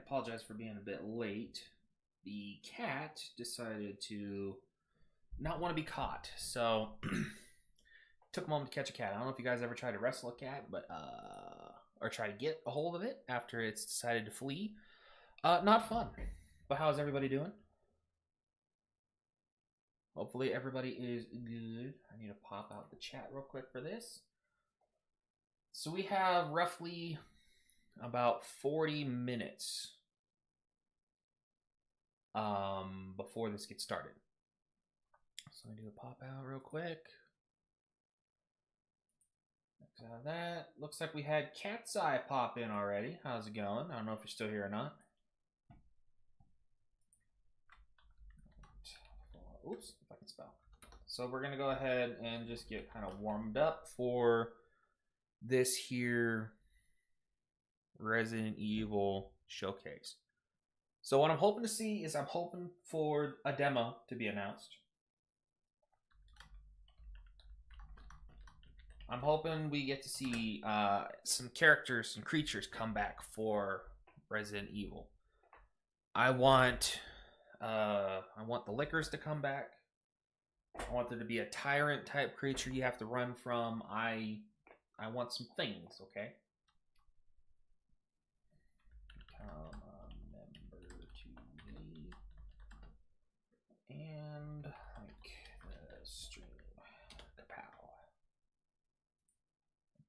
apologize for being a bit late. The cat decided to not want to be caught, so took a moment to catch a cat. I don't know if you guys ever tried to wrestle a cat, but or try to get a hold of it after it's decided to flee. Not fun. But how's everybody doing? Hopefully everybody is good. I need to pop out the chat real quick for this. So we have roughly about 40 minutes before this gets started. So let me do a pop out real quick. Out of that. Looks like we had Cat's Eye pop in already. How's it going? I don't know if you're still here or not. Oops, if I can spell. So we're gonna go ahead and just get kind of warmed up for this here Resident Evil showcase. So what I'm hoping to see is I'm hoping for a demo to be announced. I'm hoping we get to see some characters, some creatures come back for Resident Evil. I want the lickers to come back. I want there to be a tyrant type creature you have to run from. I want some things, okay? Become a member to me. And like the stream. Kapow.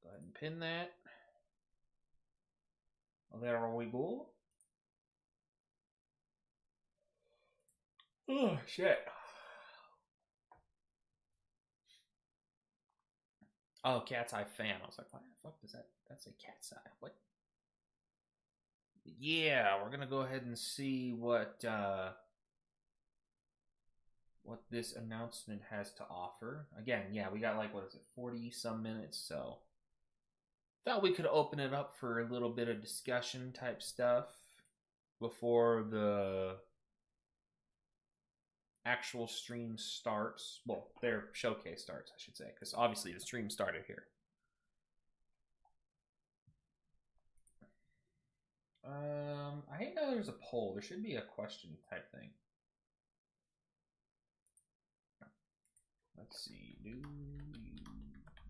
Go ahead and pin that. There we go. Oh, shit. Oh, Cat's Eye fan. I was like, why the fuck does that say Cat's Eye? What? Yeah, we're gonna go ahead and see what this announcement has to offer. Again, yeah, we got like, what is it, 40 some minutes, so thought we could open it up for a little bit of discussion type stuff before the actual stream starts. Well, their showcase starts, I should say, because obviously the stream started here. I didn't know there's a poll. There should be a question type thing. Let's see. Do you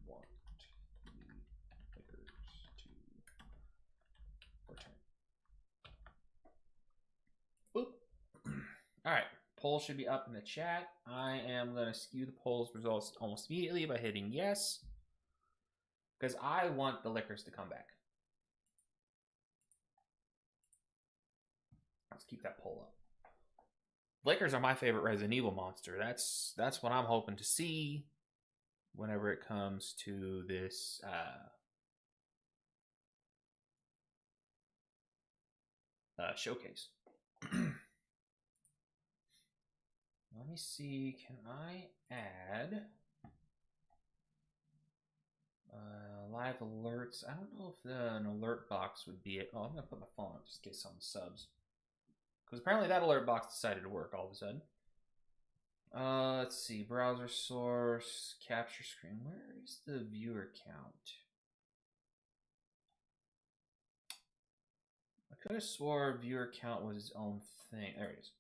want the lickers to return? Boop. All right. Poll should be up in the chat. I am going to skew the poll's results almost immediately by hitting yes, because I want the lickers to come back. Let's keep that poll up. Lickers are my favorite Resident Evil monster. That's what I'm hoping to see whenever it comes to this showcase. Let me see, can I add live alerts? I don't know if an alert box would be it. Oh, I'm going to put my phone up just in case someone subs. Because apparently that alert box decided to work all of a sudden. Let's see, browser source, capture screen. Where is the viewer count? I could have swore viewer count was its own thing. There it is.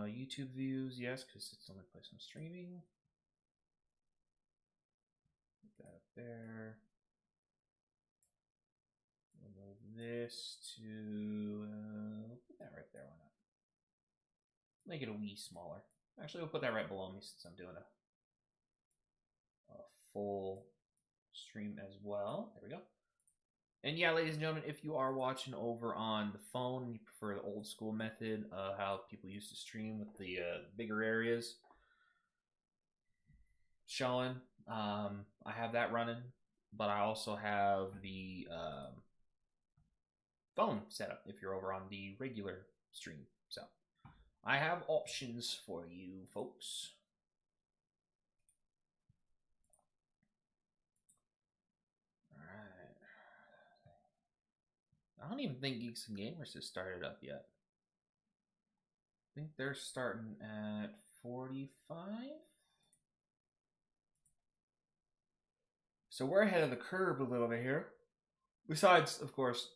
YouTube views, yes, because it's the only place I'm streaming. Put that up there. We'll move this to put that right there. Why not? Make it a wee smaller. Actually, we'll put that right below me since I'm doing a full stream as well. There we go. And yeah, ladies and gentlemen, if you are watching over on the phone and you prefer the old school method, how people used to stream with the bigger areas showing, I have that running, but I also have the phone setup if you're over on the regular stream. So I have options for you folks. I don't even think Geeks and Gamers has started up yet. I think they're starting at 45. So we're ahead of the curve a little bit here. Besides, of course,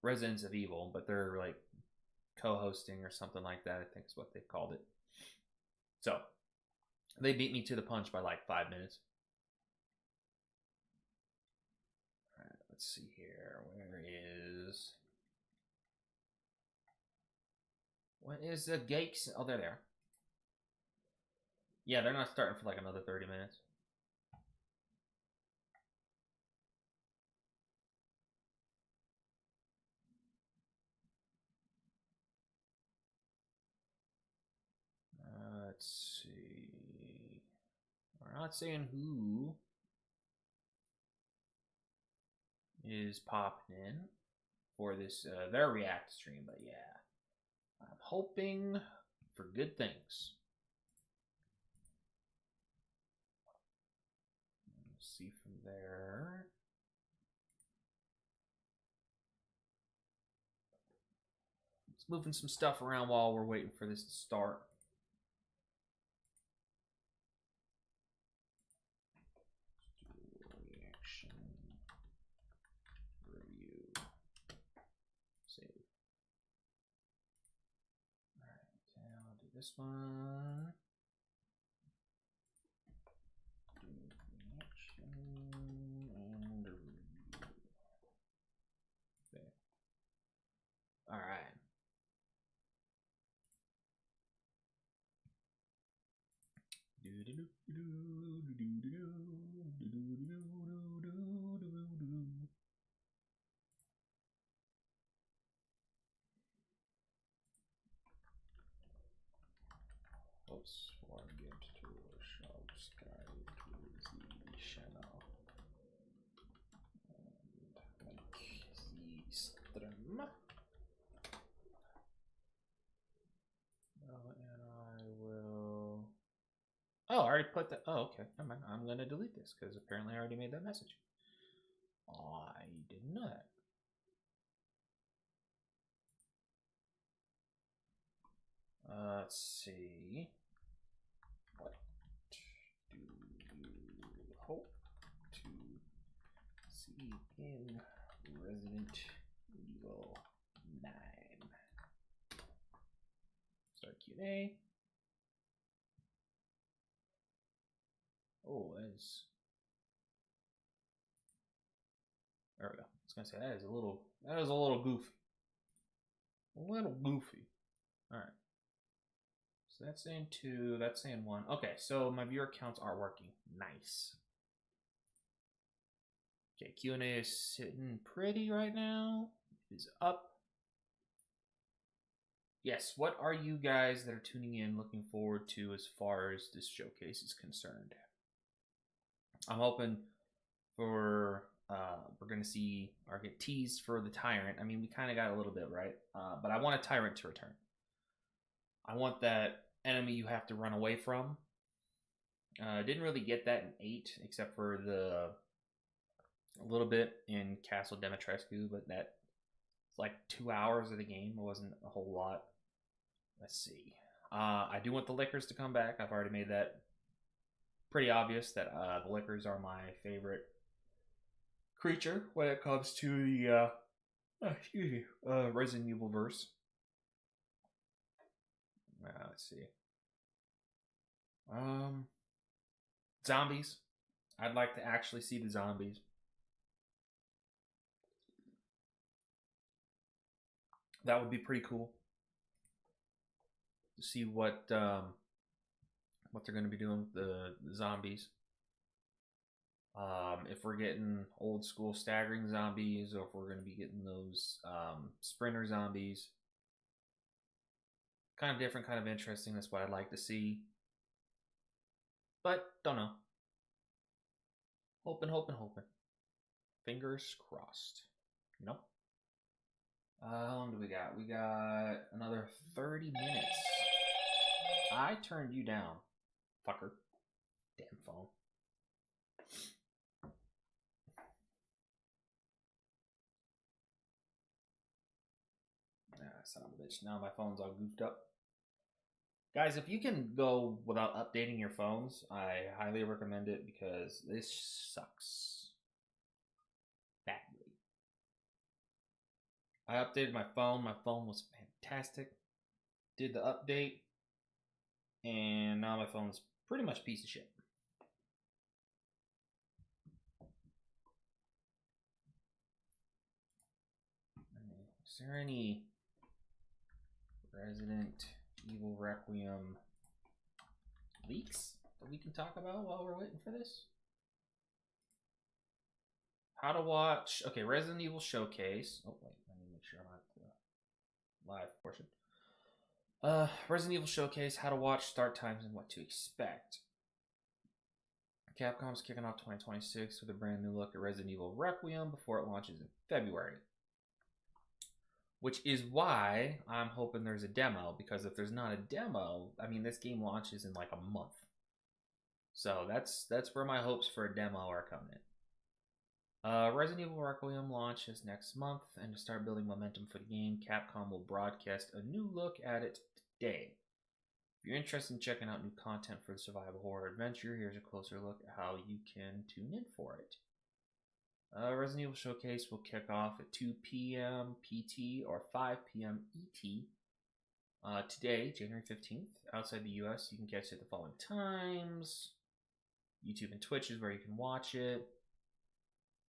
Residents of Evil, but they're like co-hosting or something like that, I think is what they called it. So they beat me to the punch by like 5 minutes. All right, let's see here. What is the gates? Oh, they're there. Yeah, they're not starting for like another 30 minutes. Let's see. We're not saying who is popping in for this their react stream, but yeah, I'm hoping for good things. Let's see from there. Let's moving some stuff around while we're waiting for this to start. Reaction review. Save. All right, I'll do this one. All right. Oops, forget to subscribe to the channel and like the stream. And I will. Oh, I already put that. Oh, okay. Never mind. I'm gonna delete this because apparently I already made that message. I didn't know that. Let's see. What do you hope to see in Resident Evil 9? Start Q&A. Oh, that is. There we go. I was gonna say that is a little goofy. A little goofy. Alright. So that's saying 2, that's saying 1. Okay, so my viewer counts are working. Nice. Okay, Q&A is sitting pretty right now. It is up. Yes, what are you guys that are tuning in looking forward to as far as this showcase is concerned? I'm hoping for we're going to see or get teased for the Tyrant. I mean, we kind of got a little bit, right? But I want a Tyrant to return. I want that enemy you have to run away from. Didn't really get that in 8, except for a little bit in Castle Dimitrescu, but that's like 2 hours of the game. It wasn't a whole lot. Let's see. I do want the Lickers to come back. I've already made that pretty obvious that the Lickers are my favorite creature when it comes to the Resident Evil verse. Let's see. Zombies. I'd like to actually see the zombies. That would be pretty cool to see what they're going to be doing with the zombies. If we're getting old school staggering zombies, or if we're going to be getting those sprinter zombies. Kind of different, kind of interesting. That's what I'd like to see. But, don't know. Hoping. Fingers crossed. Nope. How long do we got? We got another 30 minutes. I turned you down, fucker. Damn phone. Son of a bitch. Now my phone's all goofed up. Guys, if you can go without updating your phones, I highly recommend it because this sucks badly. I updated my phone. My phone was fantastic. Did the update, and now my phone's pretty much a piece of shit. Is there any Resident Evil Requiem leaks that we can talk about while we're waiting for this? How to watch. Okay, Resident Evil Showcase. Oh, wait, let me make sure I'm at the live portion. Resident Evil Showcase, how to watch, start times, and what to expect. Capcom's kicking off 2026 with a brand new look at Resident Evil Requiem before it launches in February. Which is why I'm hoping there's a demo, because if there's not a demo, I mean, this game launches in like a month. So that's where my hopes for a demo are coming in. Resident Evil Requiem launches next month, and to start building momentum for the game, Capcom will broadcast a new look at it today. If you're interested in checking out new content for the survival horror adventure, here's a closer look at how you can tune in for it. Resident Evil Showcase will kick off at 2 p.m. PT or 5 p.m. ET today, January 15th. Outside the US, you can catch it at the following times. YouTube and Twitch is where you can watch it.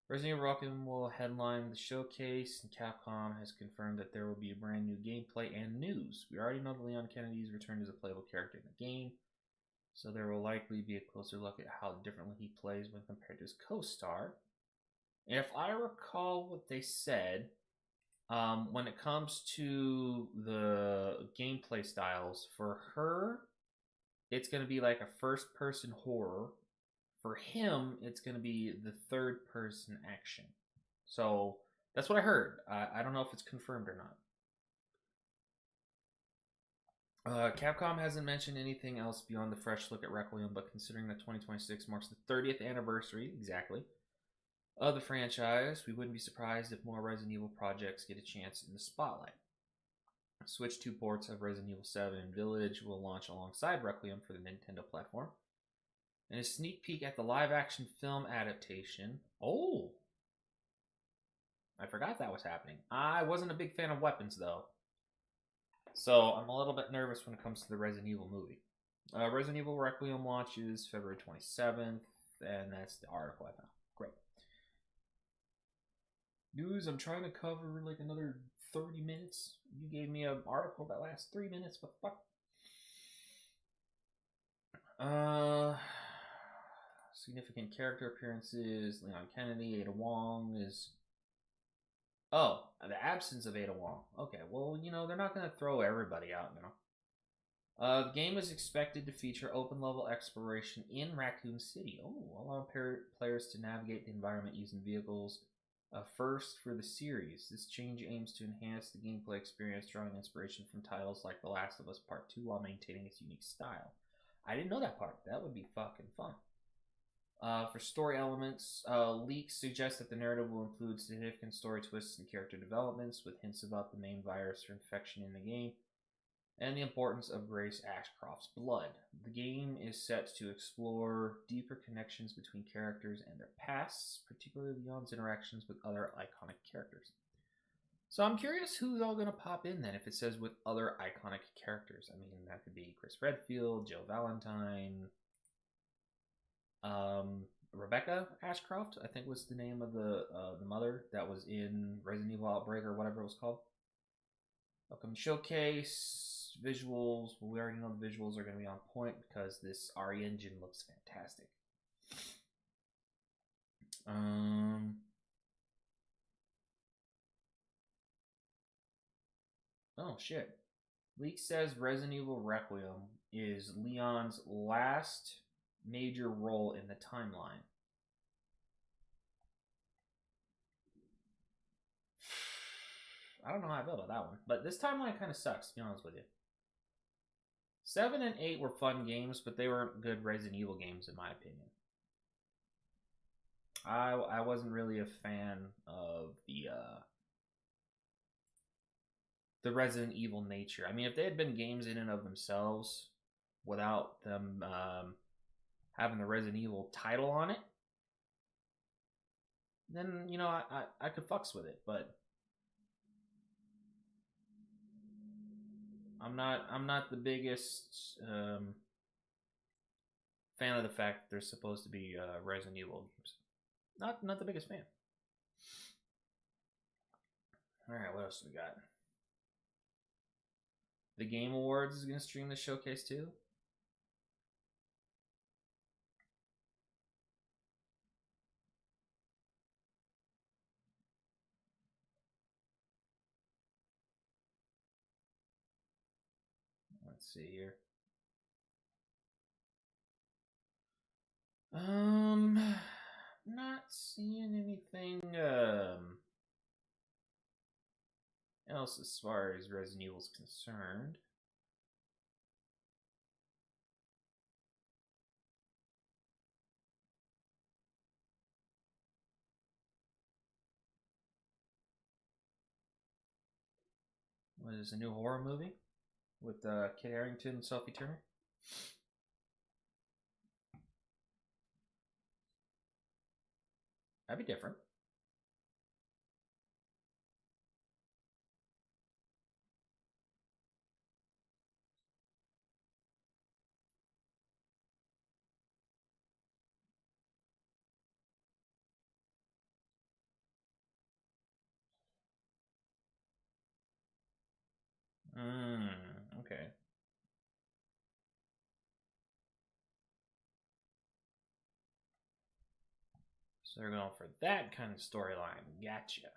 Resident Evil Requiem will headline the showcase, and Capcom has confirmed that there will be a brand new gameplay and news. We already know that Leon Kennedy's returned as a playable character in the game, so there will likely be a closer look at how differently he plays when compared to his co-star. If I recall what they said, when it comes to the gameplay styles, for her, it's going to be like a first-person horror. For him, it's going to be the third-person action. So that's what I heard. I don't know if it's confirmed or not. Capcom hasn't mentioned anything else beyond the fresh look at Requiem, but considering that 2026 marks the 30th anniversary, exactly, of the franchise, we wouldn't be surprised if more Resident Evil projects get a chance in the spotlight. Switch 2 ports of Resident Evil 7 and Village will launch alongside Requiem for the Nintendo platform. And a sneak peek at the live-action film adaptation. Oh! I forgot that was happening. I wasn't a big fan of weapons, though. So I'm a little bit nervous when it comes to the Resident Evil movie. Resident Evil Requiem launches February 27th, and that's the article I found. Great. News, I'm trying to cover like another 30 minutes. You gave me an article that lasts 3 minutes. What the fuck? Significant character appearances. Leon Kennedy, Ada Wong is... Oh, the absence of Ada Wong. Okay, well, you know, they're not going to throw everybody out, you know. The game is expected to feature open-level exploration in Raccoon City. Oh, allow players to navigate the environment using vehicles. First for the series. This change aims to enhance the gameplay experience, drawing inspiration from titles like The Last of Us Part 2 while maintaining its unique style. I didn't know that part. That would be fucking fun. For story elements, leaks suggest that the narrative will include significant story twists and character developments, with hints about the main virus or infection in the game, and the importance of Grace Ashcroft's blood. The game is set to explore deeper connections between characters and their pasts, particularly Leon's interactions with other iconic characters. So I'm curious who's all going to pop in then, if it says with other iconic characters. I mean, that could be Chris Redfield, Jill Valentine... Rebecca Ashcroft, I think was the name of the mother that was in Resident Evil Outbreak or whatever it was called. Welcome showcase visuals. Well, we already know the visuals are going to be on point because this RE engine looks fantastic. Oh shit. Leak says Resident Evil Requiem is Leon's last major role in the timeline. I don't know how I feel about that one, but this timeline kind of sucks, to be honest with you. 7 and 8 were fun games, but they weren't good Resident Evil games in my opinion. I wasn't really a fan of the Resident Evil nature. I mean, if they had been games in and of themselves without them having the Resident Evil title on it, then, you know, I could fucks with it, but I'm not the biggest fan of the fact that there's supposed to be Resident Evil games. Not the biggest fan. All right, what else do we got? The Game Awards is going to stream the showcase too. Let's see here. Not seeing anything else as far as Resident Evil is concerned. What is this, a new horror movie with Kit Harington and Sophie Turner? That'd be different. Okay. So they're going for that kind of storyline. Gotcha.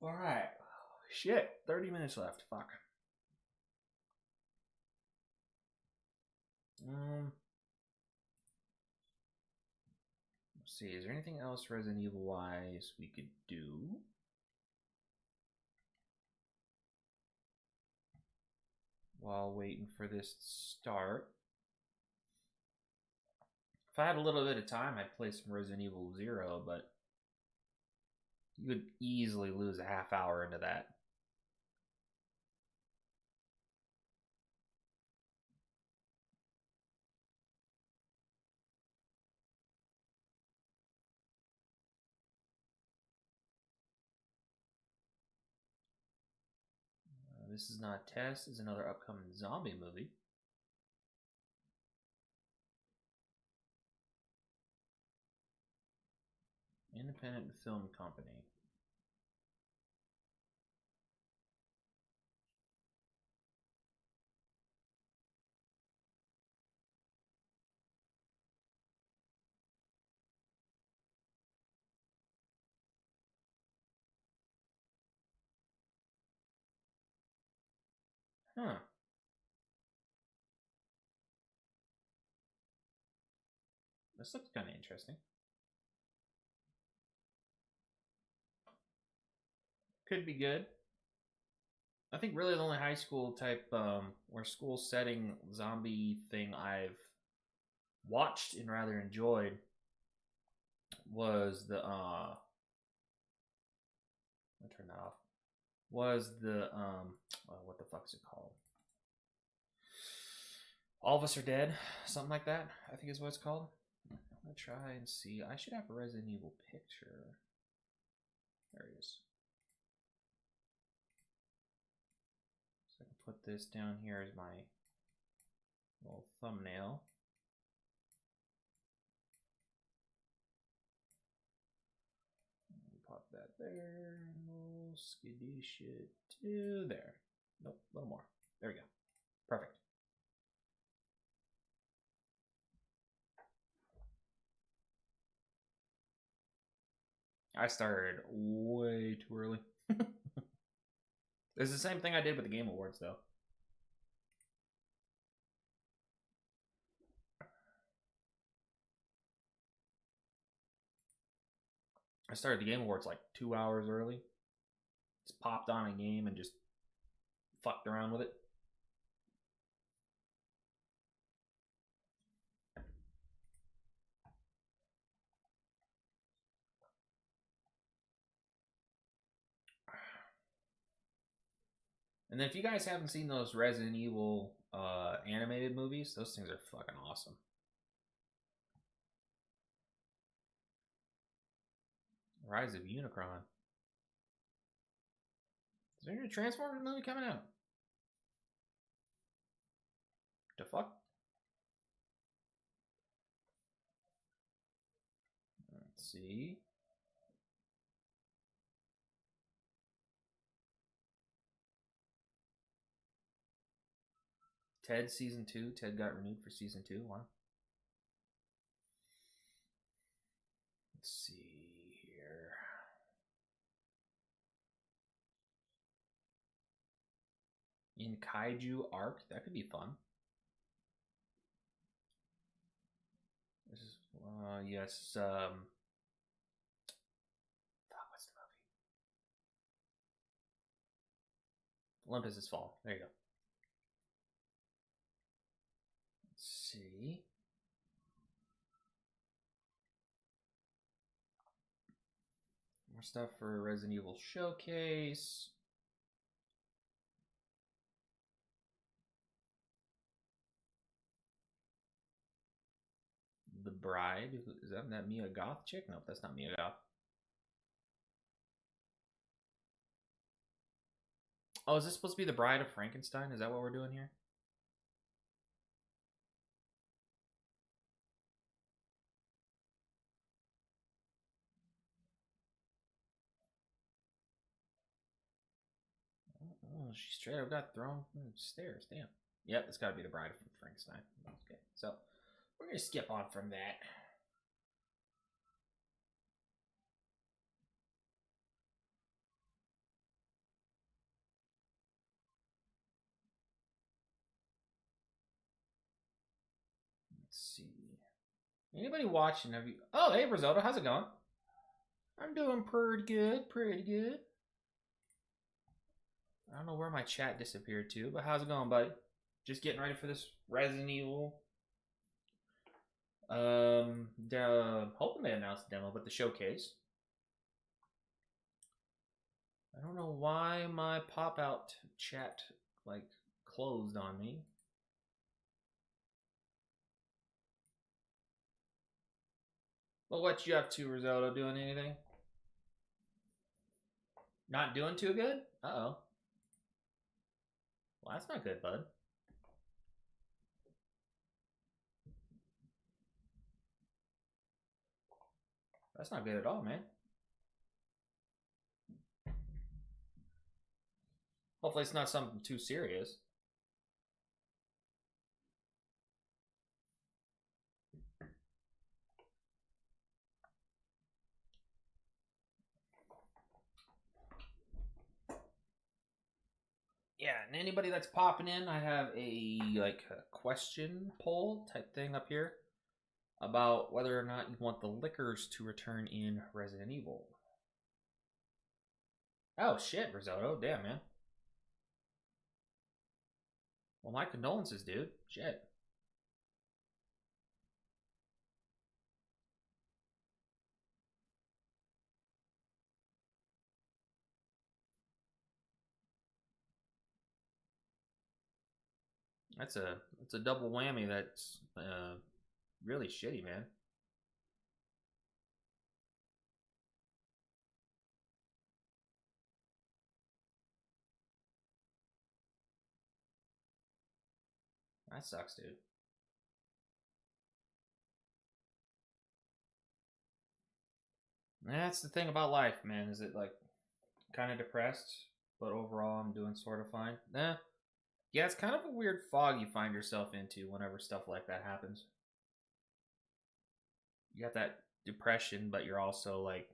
All right. Shit. 30 minutes left. Fuck. Let's see. Is there anything else Resident Evil wise we could do? While waiting for this to start. If I had a little bit of time, I'd play some Resident Evil 0, but you could easily lose a half hour into that. This is not a test. This is another upcoming zombie movie. Independent film company. Huh. This looks kind of interesting. Could be good. I think really the only high school type or school setting zombie thing I've watched and rather enjoyed was the I'll turn that off. Was the what the fuck is it called? All of Us Are Dead, something like that, I think is what it's called. I'm gonna try and see. I should have a Resident Evil picture. There it is. So I can put this down here as my little thumbnail. Pop that there. We'll skiddish it to there. Nope, a little more. There we go. Perfect. I started way too early. It's the same thing I did with the Game Awards, though. I started the Game Awards like 2 hours early. Just popped on a game and just fucked around with it. And then if you guys haven't seen those Resident Evil animated movies, those things are fucking awesome. Rise of Unicron. Is there a new Transformers movie coming out? The fuck? Let's see. Ted season 2. Ted got renewed for season 2. Wow. Let's see here. In Kaiju Arc. That could be fun. This is yes. What's the movie? Olympus Has Fallen. There you go. Let's see. More stuff for Resident Evil Showcase. The Bride. Is that Mia Goth chick? Nope, that's not Mia Goth. Oh, is this supposed to be the Bride of Frankenstein? Is that what we're doing here? Oh, she straight up got thrown from the stairs. Damn. Yep, it's got to be the Bride of Frankenstein. Okay, so we're going to skip on from that. Let's see. Anybody watching? Have you? Oh, hey, Risotto. How's it going? I'm doing pretty good. Pretty good. I don't know where my chat disappeared to, but how's it going, buddy? Just getting ready for this Resident Evil. Hoping they announced the demo, but the showcase. I don't know why my pop-out chat like closed on me. Well, what you up to, Risotto? Doing anything? Not doing too good? Uh-oh. Well, that's not good, bud. That's not good at all, man. Hopefully it's not something too serious. Yeah, and anybody that's popping in, I have a question poll type thing up here about whether or not you want the liquors to return in Resident Evil. Oh shit, Risotto, damn man. Well, my condolences, dude. Shit. That's a double whammy. That's really shitty, man. That sucks, dude. That's the thing about life, man. Is it like kind of depressed, but overall I'm doing sort of fine. Yeah, it's kind of a weird fog you find yourself into whenever stuff like that happens. You got that depression, but you're also like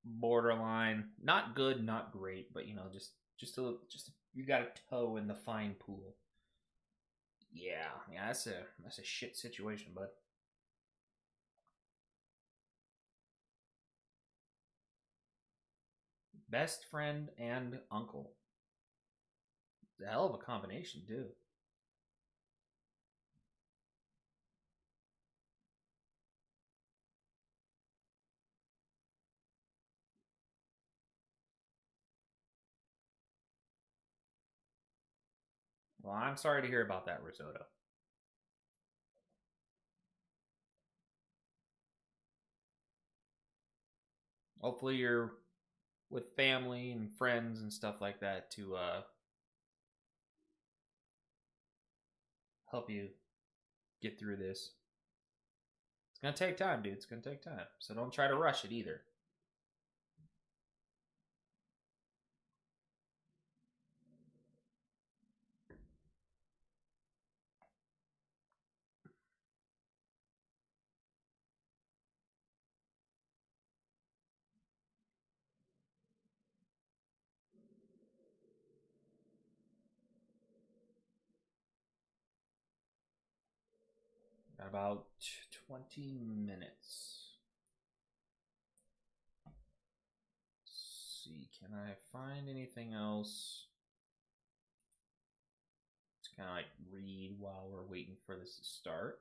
borderline, not good, not great, but you know, just you got a toe in the fine pool. Yeah, that's a shit situation, bud. Best friend and uncle. It's a hell of a combination, too. Well, I'm sorry to hear about that, Risotto. Hopefully you're with family and friends and stuff like that to help you get through this. It's gonna take time, dude. It's gonna take time. So don't try to rush it either. Got about 20 minutes. Let's see, can I find anything else to kind of like read while we're waiting for this to start?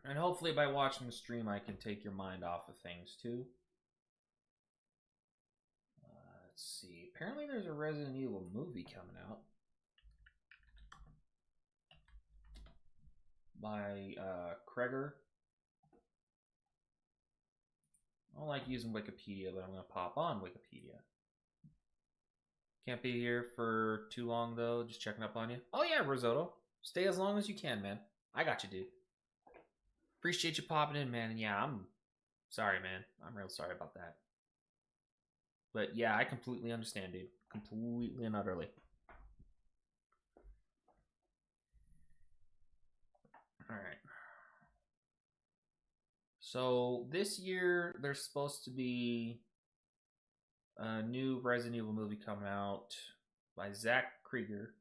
And hopefully by watching the stream I can take your mind off of things too. Let's see. Apparently there's a Resident Evil movie coming out by Kreger. I don't like using Wikipedia, but I'm going to pop on Wikipedia. Can't be here for too long though, just checking up on you. Oh yeah, Risotto. Stay as long as you can, man. I got you, dude. Appreciate you popping in, man. And yeah, I'm sorry, man. I'm real sorry about that. But yeah, I completely understand, dude. Completely and utterly. Alright. So this year, there's supposed to be a new Resident Evil movie coming out by Zach Krieger.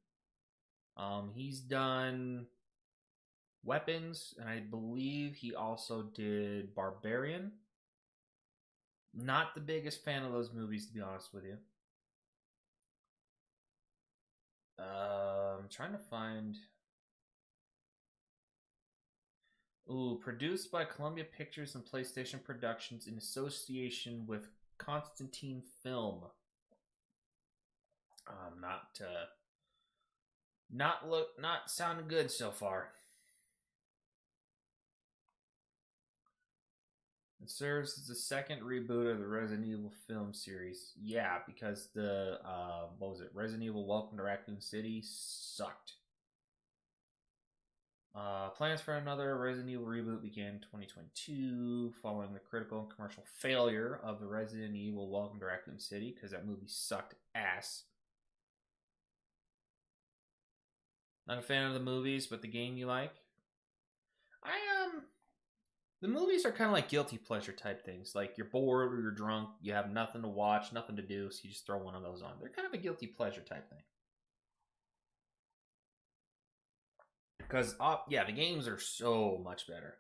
He's done Weapons, and I believe he also did Barbarian. Not the biggest fan of those movies, to be honest with you. I'm trying to find... Ooh, produced by Columbia Pictures and PlayStation Productions in association with Constantine Film. Not sounding good so far. It serves as the second reboot of the Resident Evil film series. Yeah, because the what was it? Resident Evil Welcome to Raccoon City sucked. Plans for another Resident Evil reboot began in 2022, following the critical and commercial failure of the Resident Evil Welcome to Raccoon City, because that movie sucked ass. Not a fan of the movies, but the game you like? The movies are kind of like guilty pleasure type things. Like you're bored or you're drunk, you have nothing to watch, nothing to do, so you just throw one of those on. They're kind of a guilty pleasure type thing. Because, yeah, the games are so much better.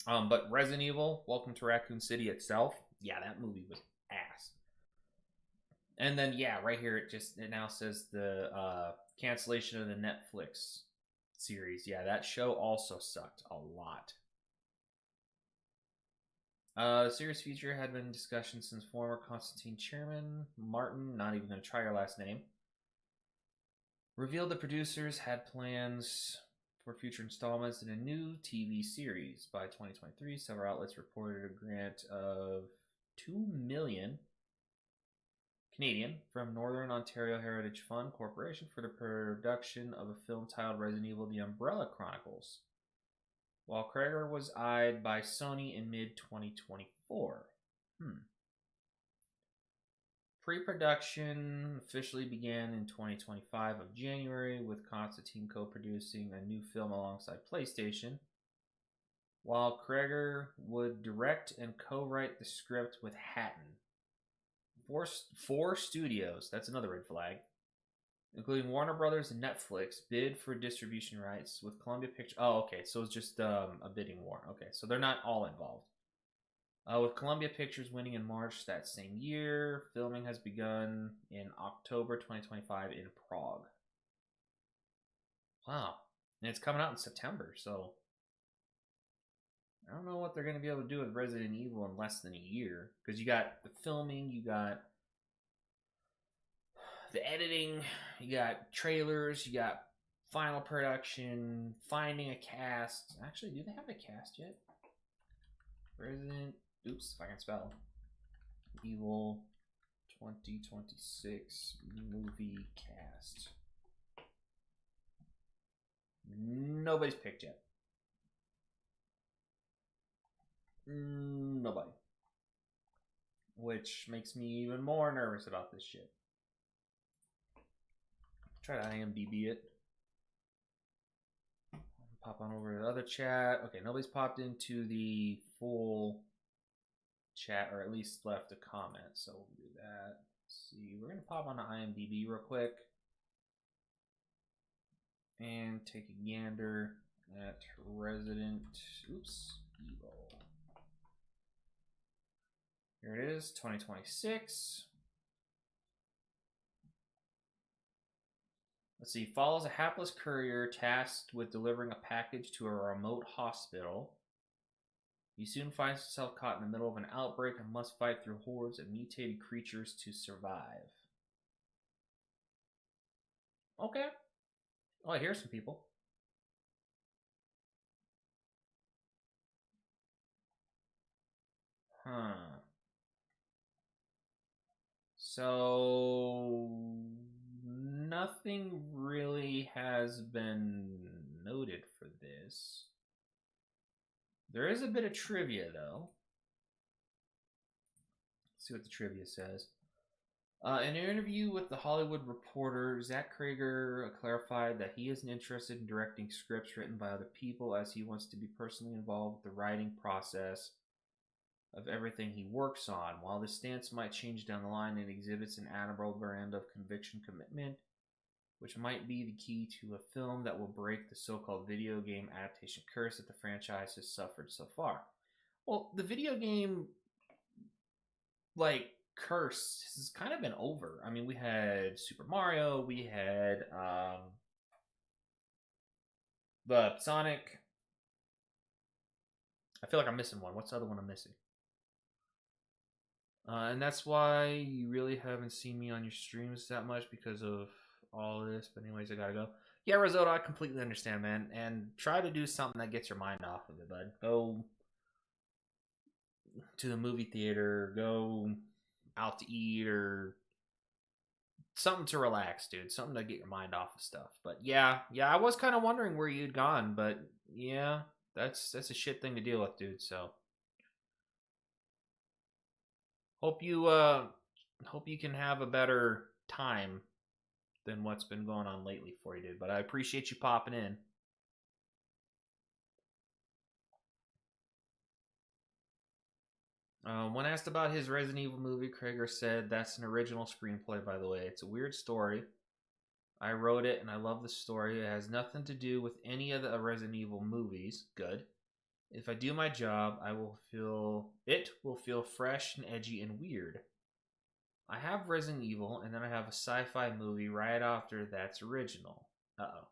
But Resident Evil, Welcome to Raccoon City itself, yeah, that movie was ass. And then, yeah, right here, it now says the cancellation of the Netflix series. Yeah, that show also sucked a lot. The series feature had been in discussion since former Constantine chairman Martin, not even going to try your last name, revealed the producers had plans for future installments in a new TV series. By 2023, several outlets reported a grant of $2 million Canadian from Northern Ontario Heritage Fund Corporation for the production of a film titled Resident Evil: The Umbrella Chronicles, while Kreger was eyed by Sony in mid-2024. Pre-production officially began in 2025 of January, with Constantine co-producing a new film alongside PlayStation, while Kreger would direct and co-write the script with Hatton. Four studios, that's another red flag, including Warner Brothers and Netflix, bid for distribution rights, with Columbia Pictures... Oh, okay, so it's just a bidding war. Okay, so they're not all involved. With Columbia Pictures winning in March that same year, filming has begun in October 2025 in Prague. Wow. And it's coming out in September, so... I don't know what they're going to be able to do with Resident Evil in less than a year. Because you got the filming, you got the editing, you got trailers, you got final production, finding a cast. Actually, do they have a cast yet? Resident, oops, if I can spell. Evil 2026 movie cast. Nobody's picked yet. Nobody. Which makes me even more nervous about this shit. Try to IMDb it. Pop on over to the other chat. Okay, nobody's popped into the full chat, or at least left a comment, so we'll do that. Let's see, we're gonna pop on to IMDb real quick and take a gander at Resident Evil. Here it is, 2026. Let's see, follows a hapless courier tasked with delivering a package to a remote hospital. He soon finds himself caught in the middle of an outbreak and must fight through hordes of mutated creatures to survive. Okay. Oh, I hear some people. Huh. So nothing really has been noted for this. There is a bit of trivia, though. Let's see what the trivia says. In an interview with The Hollywood Reporter, Zach Krager clarified that he isn't interested in directing scripts written by other people, as he wants to be personally involved with the writing process of everything he works on. While this stance might change down the line, it exhibits an admirable brand of conviction commitment, which might be the key to a film that will break the so-called video game adaptation curse that the franchise has suffered so far. Well, the video game, curse has kind of been over. I mean, we had Super Mario, we had the Sonic. I feel like I'm missing one. What's the other one I'm missing? And that's why you really haven't seen me on your streams that much, because of all of this. But anyways, I gotta go. Yeah, Risotto, I completely understand, man. And try to do something that gets your mind off of it, bud. Go to the movie theater, go out to eat, or something to relax, dude. Something to get your mind off of stuff. But yeah, I was kind of wondering where you'd gone, but yeah, that's a shit thing to deal with, dude. So hope you can have a better time than what's been going on lately for you, dude. But I appreciate you popping in. When asked about his Resident Evil movie, Krager said, "That's an original screenplay, by the way. It's a weird story. I wrote it, and I love the story. It has nothing to do with any of the Resident Evil movies. Good. If I do my job, it will feel fresh and edgy and weird. I have Resident Evil, and then I have a sci-fi movie right after that's original. Uh-oh.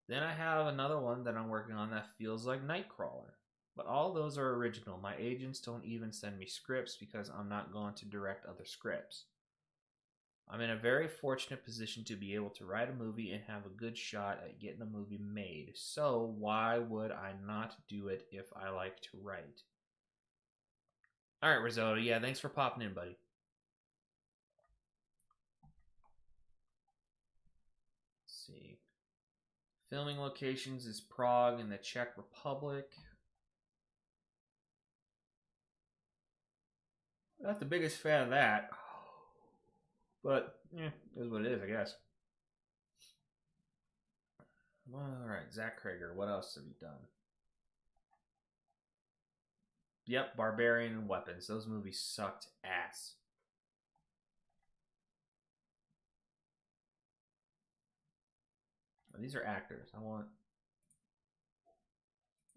Then I have another one that I'm working on that feels like Nightcrawler. But all those are original. My agents don't even send me scripts because I'm not going to direct other scripts. I'm in a very fortunate position to be able to write a movie and have a good shot at getting a movie made. So why would I not do it if I like to write?" All right, Risotto. Yeah, thanks for popping in, buddy. Let's see. Filming locations is Prague and the Czech Republic. Not the biggest fan of that. But, it is what it is, I guess. Alright, Zach Krager, what else have you done? Yep, Barbarian and Weapons. Those movies sucked ass. These are actors. I want...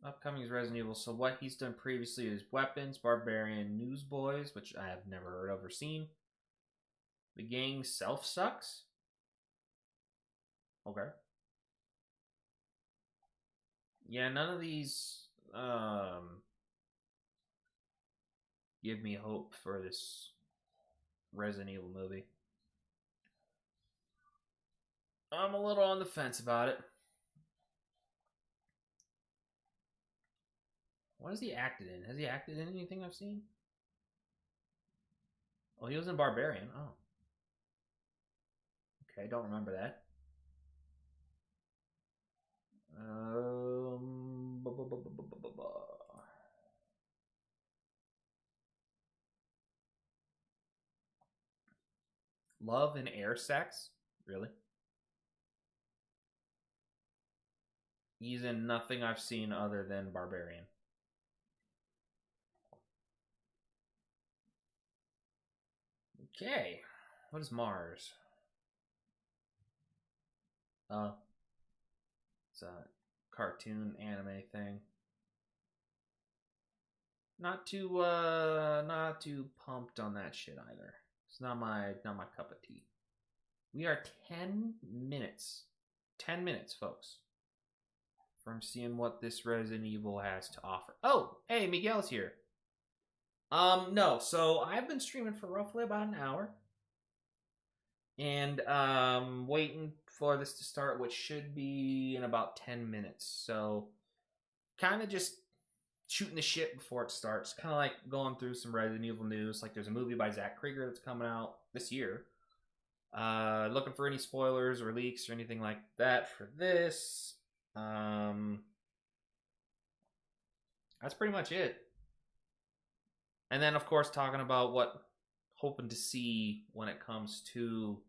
Upcoming is Resident Evil. So what he's done previously is Weapons, Barbarian, Newsboys, which I have never heard of or seen. The Gang Self Sucks. Okay. Yeah, none of these give me hope for this Resident Evil movie. I'm a little on the fence about it. What has he acted in? Has he acted in anything I've seen? Oh, he was in Barbarian. Oh. Okay, don't remember that. Bu- bu- bu- bu- bu- bu- bu- bu. Love and Air Sex? Really? He's in nothing I've seen other than Barbarian. Okay. What is Mars? It's a cartoon anime thing. Not too pumped on that shit either. It's not my cup of tea. We are 10 minutes. 10 minutes, folks. From seeing what this Resident Evil has to offer. Oh, hey, Miguel's here. No, so I've been streaming for roughly about an hour. And waiting for this to start, which should be in about 10 minutes. So kind of just shooting the shit before it starts. Kind of like going through some Resident Evil news. Like there's a movie by Zach Krieger that's coming out this year. Looking for any spoilers or leaks or anything like that for this. That's pretty much it. And then, of course, talking about what hoping to see when it comes to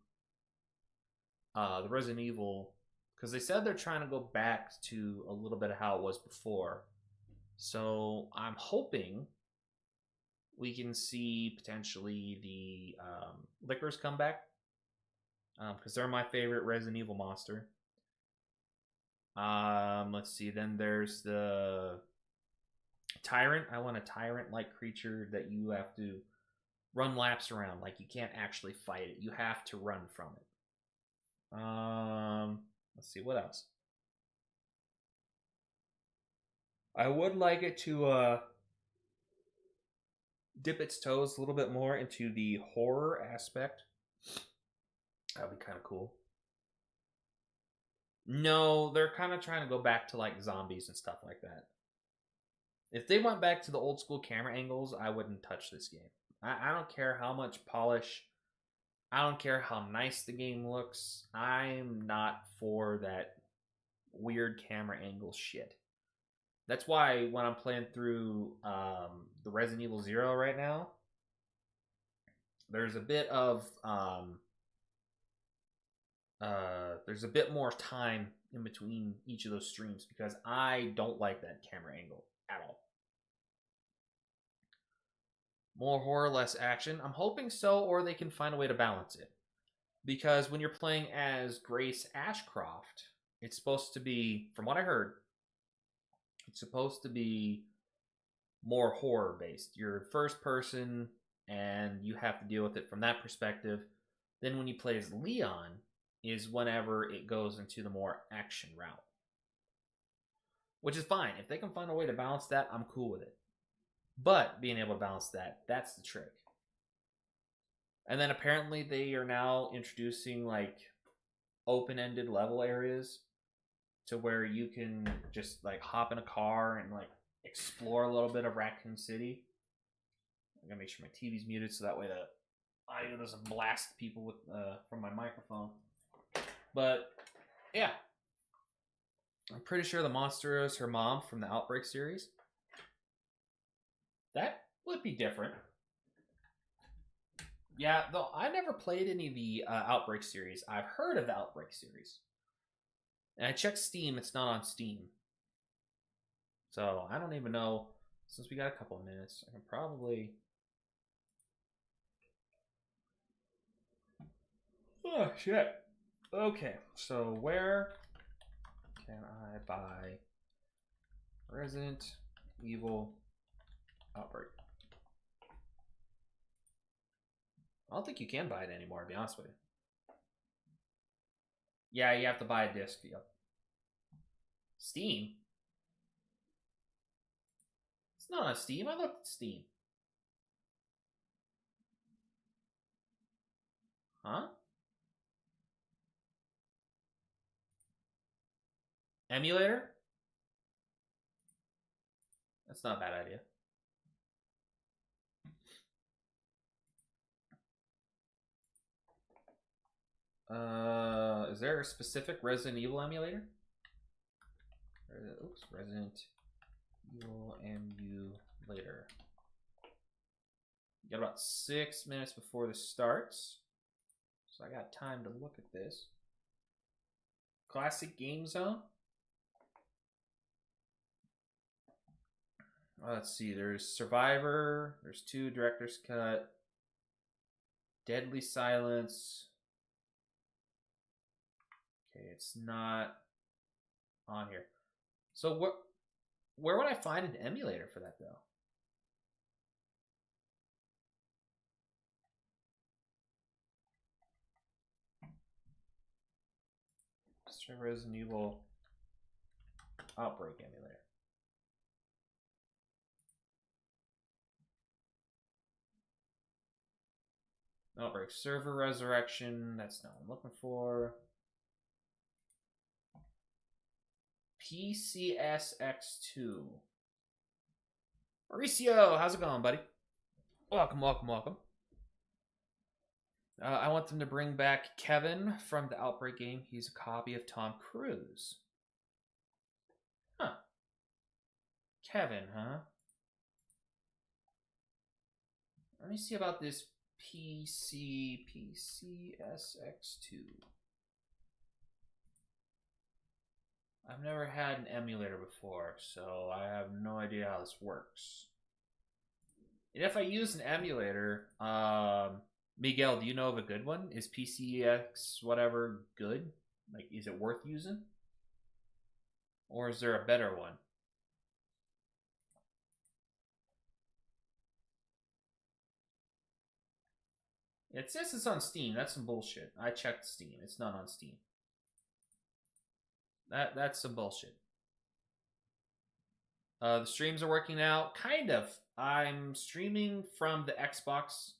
the Resident Evil, because they said they're trying to go back to a little bit of how it was before. So I'm hoping we can see potentially the Lickers come back, because they're my favorite Resident Evil monster. Let's see. Then there's the Tyrant. I want a Tyrant-like creature that you have to run laps around. Like you can't actually fight it. You have to run from it. Let's see what else. I would like it to dip its toes a little bit more into the horror aspect. That would be kind of cool. No, they're kind of trying to go back to like zombies and stuff like that. If they went back to the old school camera angles, I wouldn't touch this game. I don't care how much polish. I don't care how nice the game looks. I'm not for that weird camera angle shit. That's why when I'm playing through the Resident Evil 0 right now, there's a bit of there's a bit more time in between each of those streams because I don't like that camera angle at all. More horror, less action. I'm hoping so, or they can find a way to balance it. Because when you're playing as Grace Ashcroft, it's supposed to be, from what I heard, it's supposed to be more horror based. You're first person and you have to deal with it from that perspective. Then when you play as Leon is whenever it goes into the more action route. Which is fine. If they can find a way to balance that, I'm cool with it. But being able to balance that, that's the trick. And then apparently they are now introducing like open-ended level areas to where you can just like hop in a car and like explore a little bit of Raccoon City. I'm gonna make sure my TV's muted so that way the audio doesn't blast people with from my microphone. But yeah, I'm pretty sure the monster is her mom from the Outbreak series. That would be different. Yeah, though I never played any of the Outbreak series. I've heard of the Outbreak series. And I checked Steam, it's not on Steam. So I don't even know. Since we got a couple of minutes, I can probably... Oh, shit. Okay, so where can I buy Resident Evil Outbreak? I don't think you can buy it anymore, to be honest with you. Yeah, you have to buy a disc. Yep. Steam? It's not on Steam. I looked at Steam. Huh? Emulator? That's not a bad idea. Is there a specific Resident Evil emulator? Oops, Resident Evil emulator. Got about 6 minutes before this starts, so I got time to look at this. Classic Game Zone. Let's see, there's Survivor, there's 2 Director's Cut, Deadly Silence. Okay, it's not on here. So where would I find an emulator for that though? Let's try Resident Evil Outbreak emulator. Outbreak server resurrection. That's not what I'm looking for. PCSX2. Mauricio, how's it going, buddy? Welcome, welcome, welcome. I want them to bring back Kevin from the Outbreak game. He's a copy of Tom Cruise. Huh. Kevin, huh? Let me see about this PCSX2. I've never had an emulator before, so I have no idea how this works. And if I use an emulator, Miguel, do you know of a good one? Is PCX whatever good? Like, is it worth using? Or is there a better one? It says it's on Steam. That's some bullshit. I checked Steam. It's not on Steam. That's some bullshit. The streams are working now. Kind of. I'm streaming from the Xbox.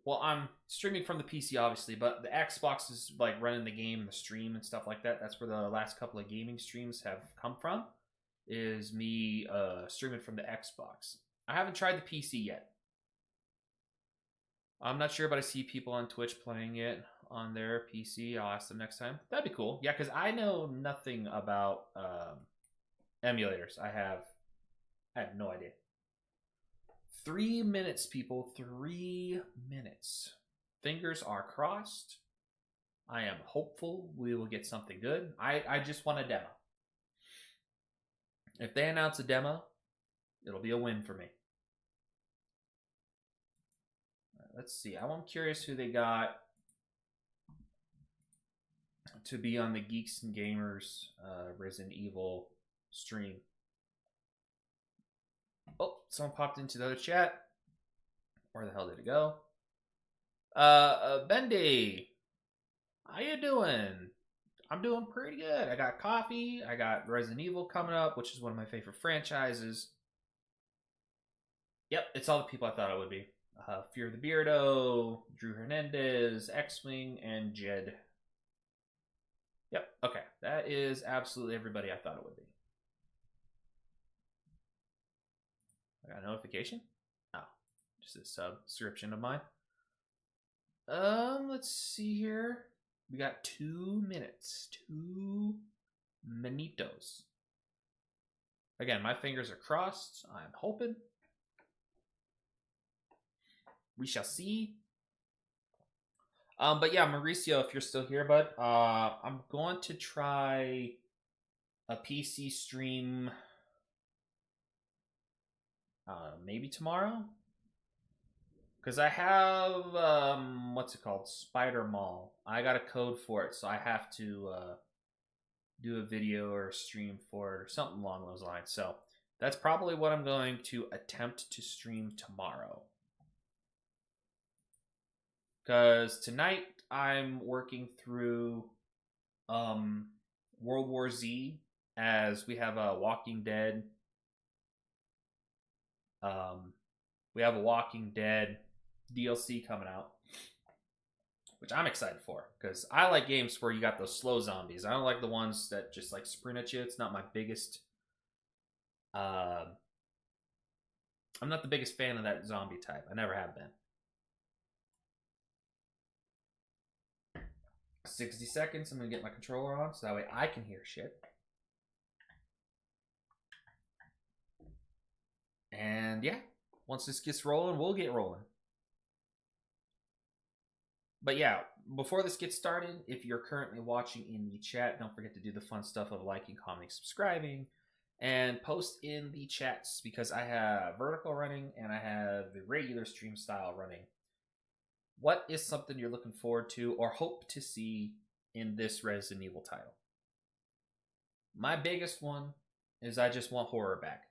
Well, I'm streaming from the PC, obviously, but the Xbox is like running the game, the stream, and stuff like that. That's where the last couple of gaming streams have come from, is me streaming from the Xbox. I haven't tried the PC yet. I'm not sure, but I see people on Twitch playing it on their PC. I'll ask them next time. That'd be cool. Yeah, because I know nothing about emulators. I have no idea. 3 minutes, people. 3 minutes. Fingers are crossed. I am hopeful we will get something good. I just want a demo. If they announce a demo, it'll be a win for me. Let's see. I'm curious who they got to be on the Geeks and Gamers Resident Evil stream. Oh, someone popped into the other chat. Where the hell did it go? Bendy, how you doing? I'm doing pretty good. I got coffee. I got Resident Evil coming up, which is one of my favorite franchises. Yep, it's all the people I thought it would be. Fear the Beardo, Drew Hernandez, X-Wing, and Jed. Yep, okay. That is absolutely everybody I thought it would be. I got a notification? Oh, just a subscription of mine. Let's see here. We got 2 minutes. 2 minitos. Again, my fingers are crossed. I'm hoping. We shall see. But yeah, Mauricio, if you're still here, bud, I'm going to try a PC stream maybe tomorrow. Because I have, what's it called? Spider Mall. I got a code for it, so I have to do a video or a stream for it or something along those lines. So that's probably what I'm going to attempt to stream tomorrow. Because tonight I'm working through World War Z, as we have a Walking Dead. We have a Walking Dead DLC coming out. which I'm excited for because I like games where you got those slow zombies. I don't like the ones that just like sprint at you. It's not my biggest. I'm not the biggest fan of that zombie type. I never have been. 60 seconds. I'm gonna get my controller on so that way I can hear shit. And yeah, once this gets rolling, we'll get rolling. But yeah, before this gets started, if you're currently watching in the chat, don't forget to do the fun stuff of liking, commenting, subscribing, and post in the chats because I have vertical running and I have the regular stream style running. What is something you're looking forward to or hope to see in this Resident Evil title? My biggest one is I just want horror back.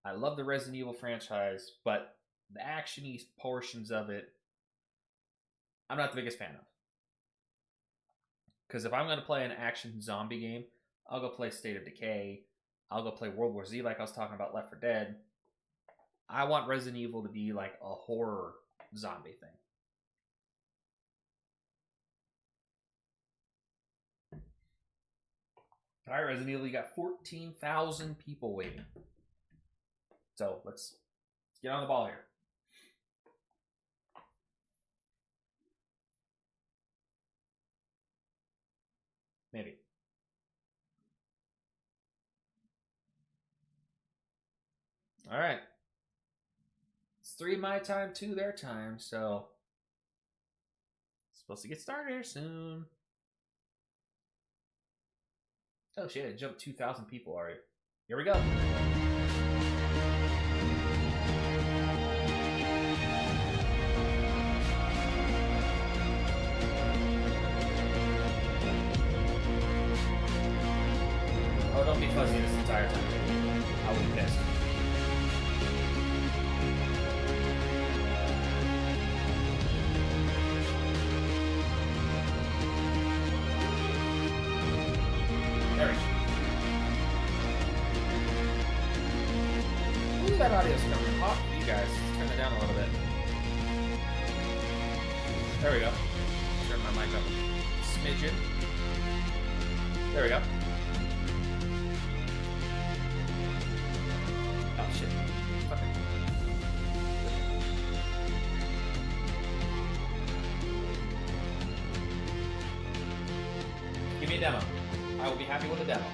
I love the Resident Evil franchise, but the action-y portions of it, I'm not the biggest fan of. Because if I'm going to play an action zombie game, I'll go play State of Decay. I'll go play World War Z like I was talking about Left 4 Dead. I want Resident Evil to be like a horror zombie thing. All right, Resident Evil, you got 14,000 people waiting. So let's get on the ball here. Maybe. All right. It's 3 my time, 2 their time, so it's supposed to get started here soon. Oh shit, it jumped 2,000 people already. Here we go. Oh, don't be fuzzy this entire time. I would be pissed. There we go. Ooh, that audio's coming hot for you guys. Let's turn it down a little bit. There we go. Turn my mic up a smidgen. There we go. Oh shit. Okay. Give me a demo. I will be happy with a demo.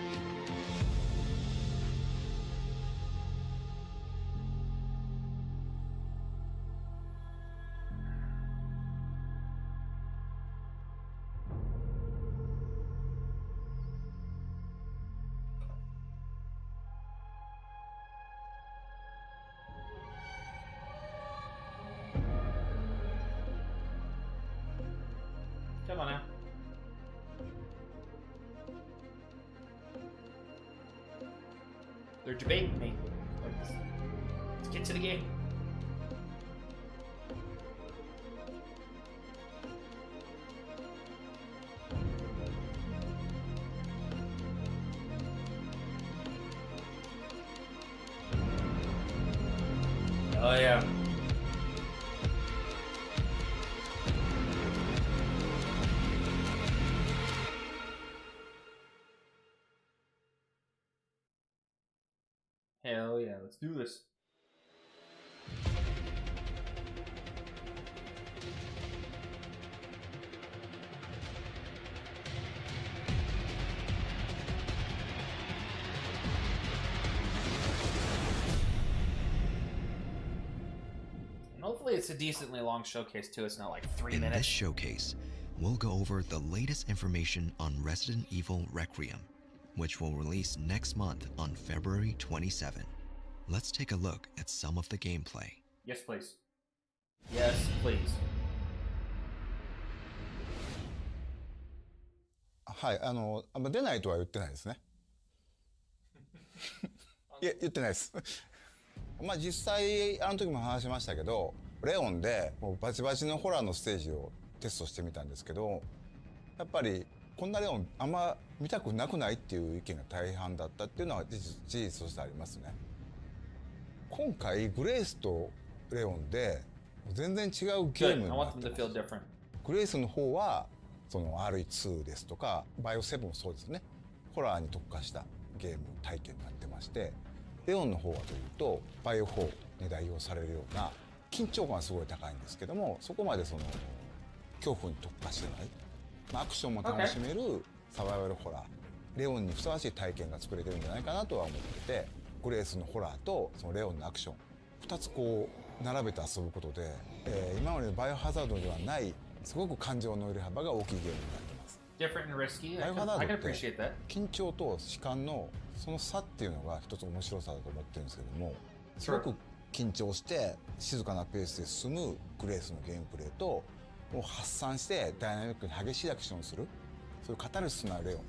Come on now. They're debating me. Let's get to the game. Oh yeah. Hell yeah, let's do this. And hopefully it's a decently long showcase too. It's not like 3 minutes. In this showcase, we'll go over the latest information on Resident Evil Requiem, which will release next month on February 27. Let's take a look at some of the gameplay. Yes, please. Yes, please. はい、出ないとは言ってないですね。いや、言ってないです。まあ実際あの時も話しましたけど、レオンでもうバチバチのホラーのステージをテストしてみたんですけど、やっぱりこんなレオンあんま見たくなくないっていう意見が大半だったっていうのは事実としてありますね。今回グレイスとレオンで全然違うゲームに Good. な I っ want て them ま to feel す。 different. グレースの方はその RE2 ですとかバイオ7もそうですね、ホラーに特化したゲーム体験になってまして、レオンの方はというとバイオ4に代表されるような緊張感はすごい高いんですけども、そこまでその恐怖に特化してない、アクションも楽しめるサバイバルホラー、レオンにふさわしい体験が作れてるんじゃないかなとは思ってて、グレースのホラーとそのレオンのアクション2つこう並べて遊ぶことで、今までのバイオハザードではないすごく感情の揺れ幅が大きいゲームになってます。 Different and risky. バイ I オ can, ハザ I ード can って appreciate that. 緊張と弛緩のその差っていうのが一つ面白さだと思ってるんですけども、すごく緊張して静かなペースで進むグレースのゲームプレイと、もう発散してダイナミックに激しいアクションをする、そういうカタルシスのあるレオン、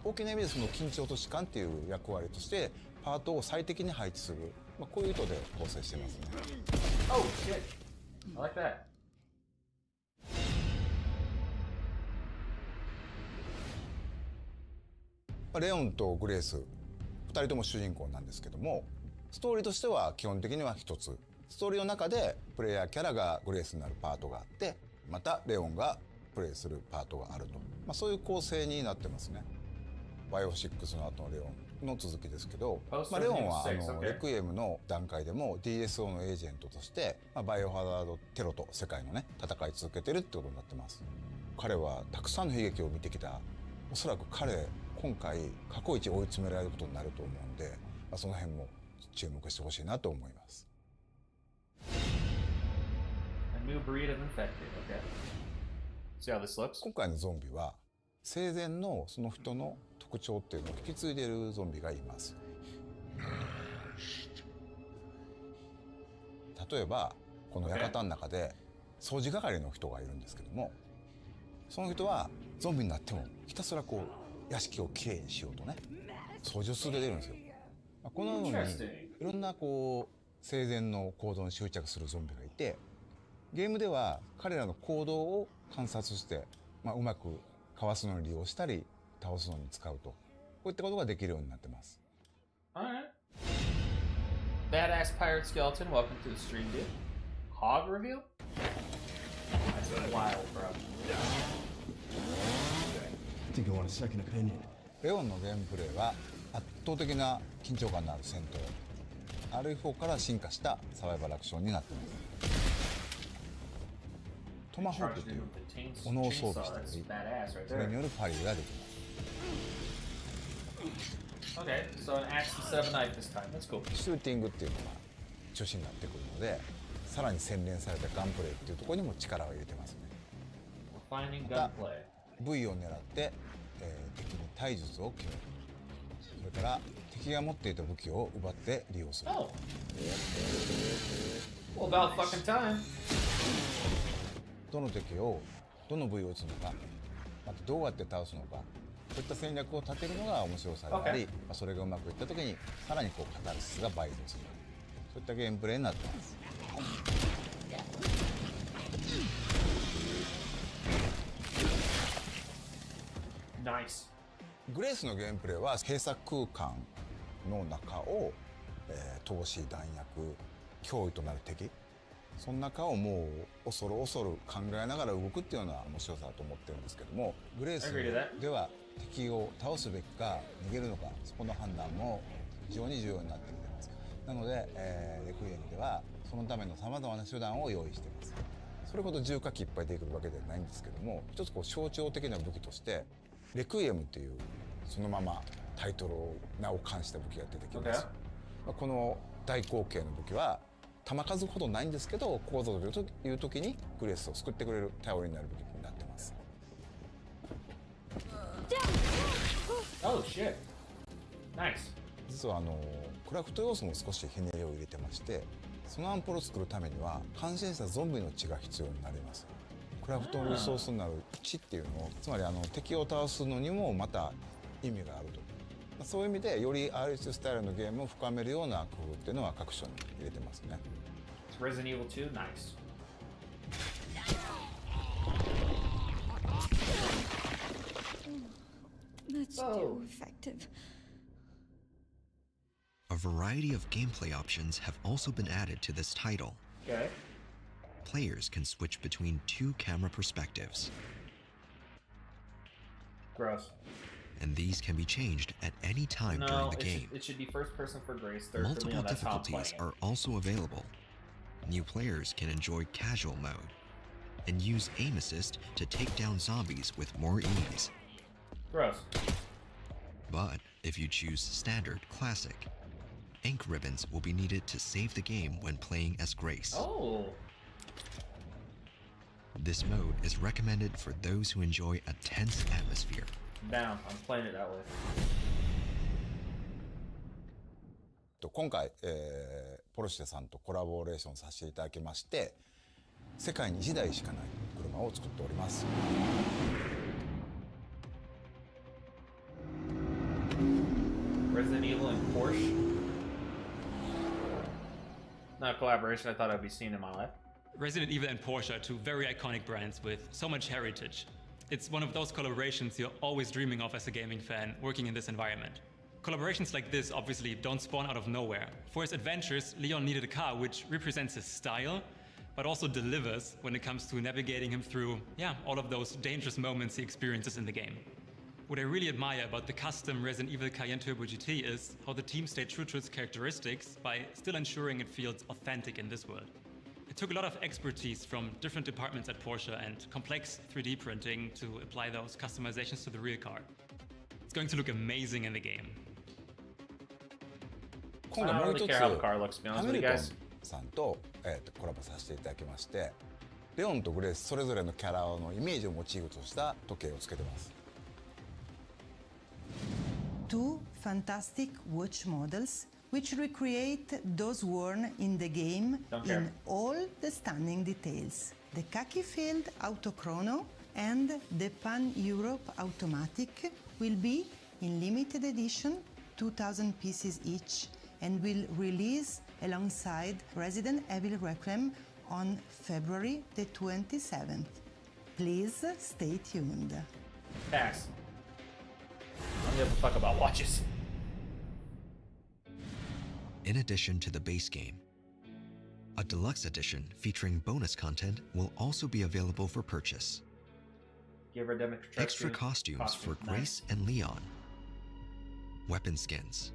大きな意味でその緊張と弛緩っていう役割としてパートを最適に配置する、こういう意図で構成してますね。 Oh shit! I like that. レオンとグレース2人とも主人公なんですけども、ストーリーとしては基本的には一つ、ストーリーの中でプレイヤーキャラがグレースになるパートがあって、またレオンがプレイするパートがあると、そういう構成になってますね。バイオ6の後のレオンの続きですけど、レオンはレクイエムの段階でも DSO のエージェントとして、バイオハザードテロと世界のね戦い続けてるってことになってます。彼はたくさんの悲劇を見てきた。おそらく今回過去一追い詰められることになると思うんで、その辺も注目してほしいなと思います。 A new breed of infected. Okay. See how this looks? 今回のゾンビは生前のその人の特徴っていうのを引き継いでいるゾンビがいます。例えばこの館の中で掃除係の人がいるんですけども、その人はゾンビになってもひたすらこう屋敷をきれいにしようとね掃除を続けてるんですよ。このようにいろんなこう生前の行動に執着するゾンビがいて、ゲームでは彼らの行動を観察して、うまくかわすのに利用したり倒すのに使うと、こういったことができるようになってます。 Alright. Badass pirate skeleton, welcome to the stream, dude. Hog reveal? That's wild, bro. I think I want a second opinion. レオンのゲームプレイは圧倒的な緊張感のある戦闘、RE4 から進化したサバイバルアクションになっています。トマホークという斧を装備したり、それによるパリができます。 Okay, so an axe instead of a knife this time. That's cool. シューティングっていうのが中心になってくるので、さらに洗練されたガンプレイっていうところにも力を入れてますね。 Refining また gunplay. V を狙って、敵に体術を決める、それから敵が持っていた武器を奪って利用する。 Oh. Well, about fucking time. どの敵をどの部位を撃つのか、またどうやって倒すのか、そういった戦略を立てるのが面白さであり、それがうまくいった時にさらにこうカタルシスが倍増する、そういったゲームプレイになっています。 Nice. グレースのゲームプレイは閉鎖空間の中を、投資弾薬脅威となる敵、その中をもう恐る恐る考えながら動くっていうような面白さだと思ってるんですけども、グレースでは敵を倒すべきか逃げるのか、そこの判断も非常に重要になってきています。なので、レクイエムではそのためのさまざまな手段を用意しています。それほど重火器いっぱい出てくるわけではないんですけども、一つこう象徴的な武器としてレクイエムっていうそのままタイトルを名を冠した武器が出てきます。この大口径の武器は弾数ほどないんですけど、ここぞという時にグレースを救ってくれる頼りになる武器になってます。 Oh shit. Nice. 実はクラフト要素も少しひねりを入れてまして、そのアンポルを作るためには感染したゾンビの血が必要になります。クラフトのリソースになる血っていうのを、つまり敵を倒すのにもまた意味があると、そういう意味でより RS スタイルのゲームを深めるような工夫っていうのは各所に入れてますね。 Resident Evil 2, nice. Much too effective. A variety of gameplay options have also been added to this title. Okay. players can switch between 2 camera perspectives. Gross. And these can be changed at any time during the game. It should be first person for Grace, third for Multiple Leon. That's how I'm difficulties playing. are also available. New players can enjoy casual mode and use aim assist to take down zombies with more ease. Gross. But if you choose Standard Classic, ink ribbons will be needed to save the game when playing as Grace. Oh. This mode is recommended for those who enjoy a tense atmosphere. Down. I'm playing it that way. 今回、ポルシェさんとコラボレーションさせていただきまして、世界に1台しかない車を作っております。Resident Evil and Porsche. Not a collaboration I thought I'd be seeing in my life. Resident Evil and Porsche are 2 very iconic brands with so much heritage. It's one of those collaborations you're always dreaming of as a gaming fan working in this environment. Collaborations like this obviously don't spawn out of nowhere. For his adventures, Leon needed a car which represents his style, but also delivers when it comes to navigating him through, all of those dangerous moments he experiences in the game. What I really admire about the custom Resident Evil Cayenne Turbo GT is how the team stayed true to its characteristics by still ensuring it feels authentic in this world. It took a lot of expertise from different departments at Porsche and complex 3D printing to apply those customizations to the real car. It's going to look amazing in the game. 今回もう一つ I don't really care how the car looks, to be honest ハ with ミ you ルトン guys. さんと、コラボさせていただきまして、レオンとグレースそれぞれのキャラのイメージをモチーフとした時計をつけてます。Two fantastic watch models which recreate those worn in the game Don't care. in all the stunning details. The khaki-filled Autochrono and the Pan-Europe Automatic will be in limited edition, 2,000 pieces each, and will release alongside Resident Evil Requiem on February the 27th. Please stay tuned. Pass. I don't give a fuck about watches. In addition to the base game, a deluxe edition featuring bonus content will also be available for purchase. Give her a demonstration. Extra costumes for Grace and Leon, weapon skins,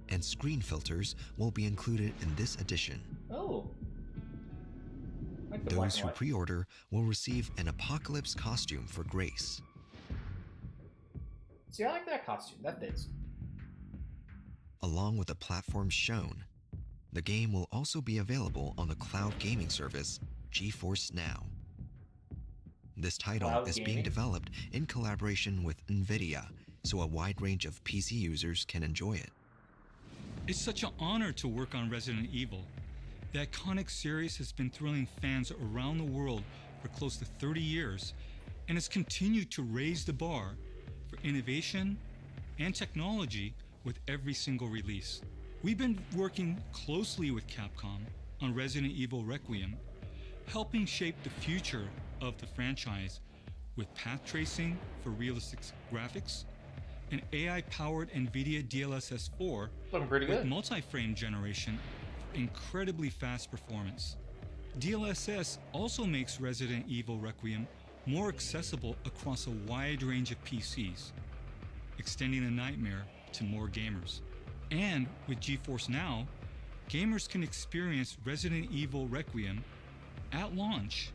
and screen filters will be included in this edition. Oh. Like the black Those and who white. pre-order will receive an Apocalypse costume for Grace. See, I like that costume. That fits. Along with the platforms shown, the game will also be available on the cloud gaming service GeForce Now. This title Cloud is being gaming? developed in collaboration with NVIDIA, so a wide range of PC users can enjoy it. It's such an honor to work on Resident Evil. The iconic series has been thrilling fans around the world for close to 30 years and has continued to raise the bar for innovation and technology with every single release. We've been working closely with Capcom on Resident Evil Requiem, helping shape the future of the franchise with path tracing for realistic graphics, and AI-powered NVIDIA DLSS 4 Looking pretty with good. multi-frame generation for incredibly fast performance. DLSS also makes Resident Evil Requiem more accessible across a wide range of PCs, extending the nightmare to more gamers. And with GeForce Now, gamers can experience Resident Evil Requiem at launch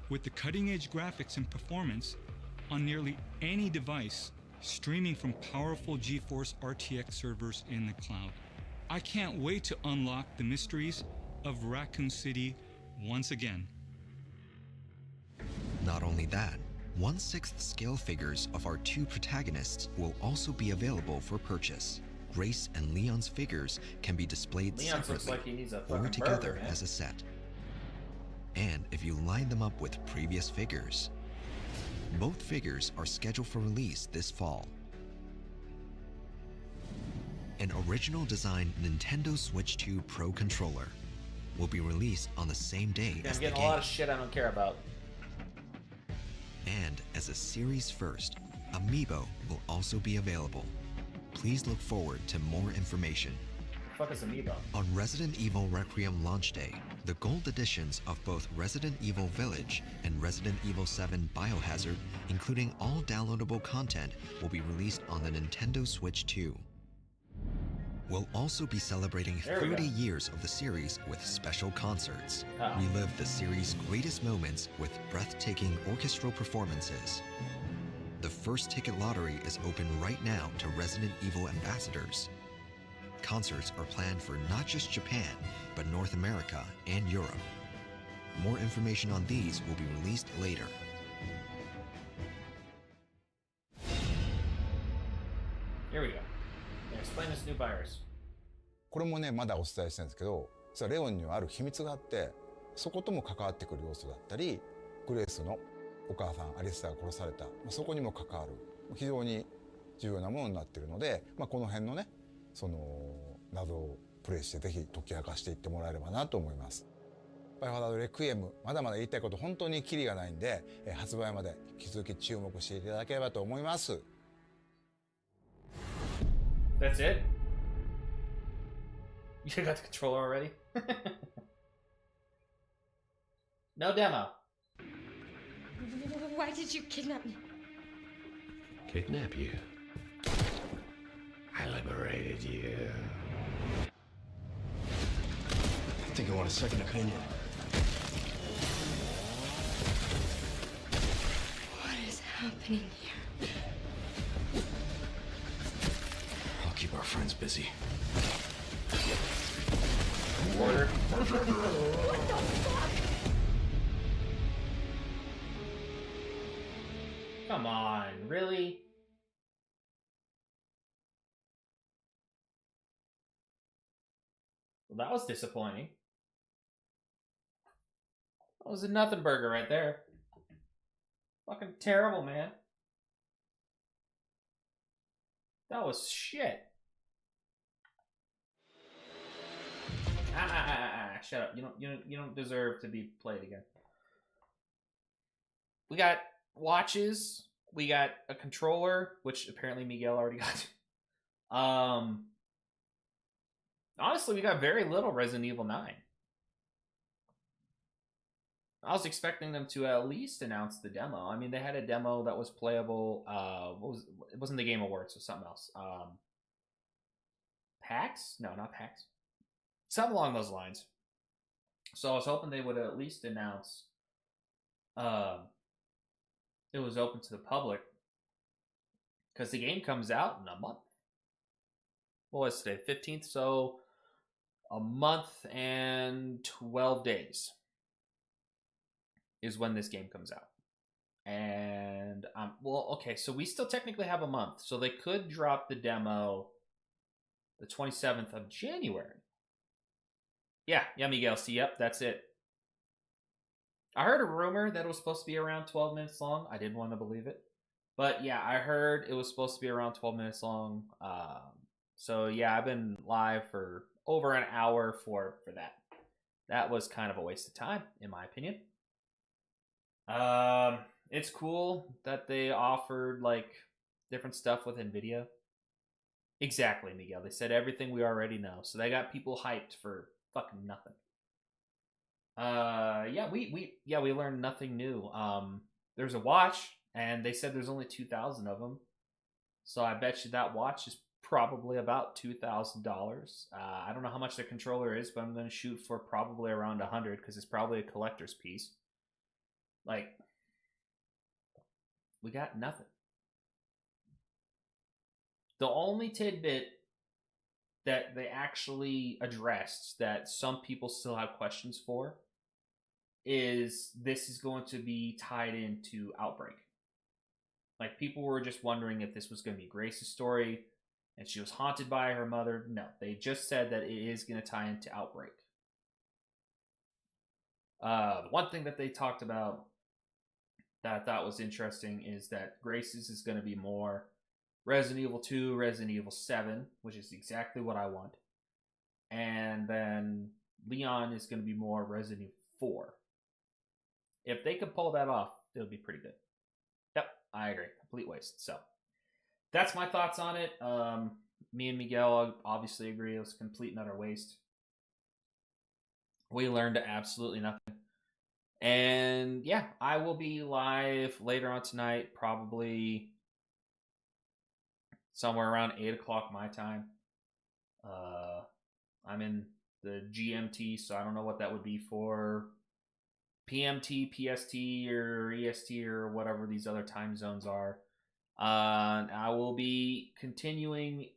with the cutting-edge graphics and performance on nearly any device, streaming from powerful GeForce RTX servers in the cloud. I can't wait to unlock the mysteries of Raccoon City once again. Not only that, 1/6 scale figures of our 2 protagonists will also be available for purchase. Grace and Leon's figures can be displayed Leon looks separately like he needs a or fucking together burger, man. as a set. And if you line them up with previous figures, both figures are scheduled for release this fall. An original design Nintendo Switch 2 Pro controller will be released on the same day Yeah, as I'm the getting a game. lot of shit I don't care about. And as a series first, Amiibo will also be available. Please look forward to more information. Fuck is Amiibo? On Resident Evil Requiem launch day, the gold editions of both Resident Evil Village and Resident Evil 7 Biohazard, including all downloadable content, will be released on the Nintendo Switch 2. We'll also be celebrating 30 years of the series with special concerts. Relive the series' greatest moments with breathtaking orchestral performances. The first ticket lottery is open right now to Resident Evil ambassadors. Concerts are planned for not just Japan, but North America and Europe. More information on these will be released later. Here we go. Explain this new virus. これもねまだお伝えしてるんですけど、実はレオンにはある秘密があって、そことも関わってくる要素だったり、グレースのお母さんアリスタが殺された、そこにも関わる非常に重要なものになっているので、この辺のねその謎をプレイしてぜひ解き明かしていってもらえればなと思います。バイオハザードレクイエム、まだまだ言いたいこと本当にキリがないんで、発売まで引き続き注目していただければと思います。That's it? You got the controller already? No demo. Why did you kidnap me? Kidnap you? I liberated you. I think I want a second opinion. What is happening here? I'll keep our friends busy. Order. Come on, really? Well, that was disappointing. That was a nothing burger right there. Fucking terrible, man. That was shit. Shut up. You don't deserve to be played again. We got watches. We got a controller, which apparently Miguel already got. Honestly, we got very little Resident Evil 9. I was expecting them to at least announce the demo. I mean, they had a demo that was playable. It wasn't the Game Awards, it was something else. PAX? No, not PAX. Something along those lines. So I was hoping they would at least announce it was open to the public, because the game comes out in a month. What was today? 15th, so a month and 12 days is when this game comes out. And well, okay, so we still technically have a month, so they could drop the demo the 27th of January. Yeah, Miguel, see, yep, that's it. I heard a rumor that it was supposed to be around 12 minutes long. I didn't want to believe it. But yeah, I heard it was supposed to be around 12 minutes long. So yeah, I've been live for over an hour for that. That was kind of a waste of time, in my opinion. It's cool that they offered like different stuff with NVIDIA. Exactly, Miguel. They said everything we already know. So they got people hyped for fucking nothing. We learned nothing new. There's a watch, and they said there's only 2,000 of them. So I bet you that watch is probably about $2,000. I don't know how much the controller is, but I'm going to shoot for probably around 100 because it's probably a collector's piece. Like, we got nothing. The only tidbit that they actually addressed that some people still have questions for is this is going to be tied into Outbreak. Like, people were just wondering if this was going to be Grace's story and she was haunted by her mother. No, they just said that it is going to tie into Outbreak. One thing that they talked about that I thought was interesting is that Grace's is going to be more Resident Evil 2, Resident Evil 7, which is exactly what I want. And then Leon is going to be more Resident Evil 4. If they could pull that off, it would be pretty good. Yep, I agree. Complete waste. So, that's my thoughts on it. Me and Miguel obviously agree it was a complete and utter waste. We learned absolutely nothing. And yeah, I will be live later on tonight, probably somewhere around 8 o'clock my time. I'm in the GMT, so I don't know what that would be for PMT, PST, or EST, or whatever these other time zones are. I will be continuing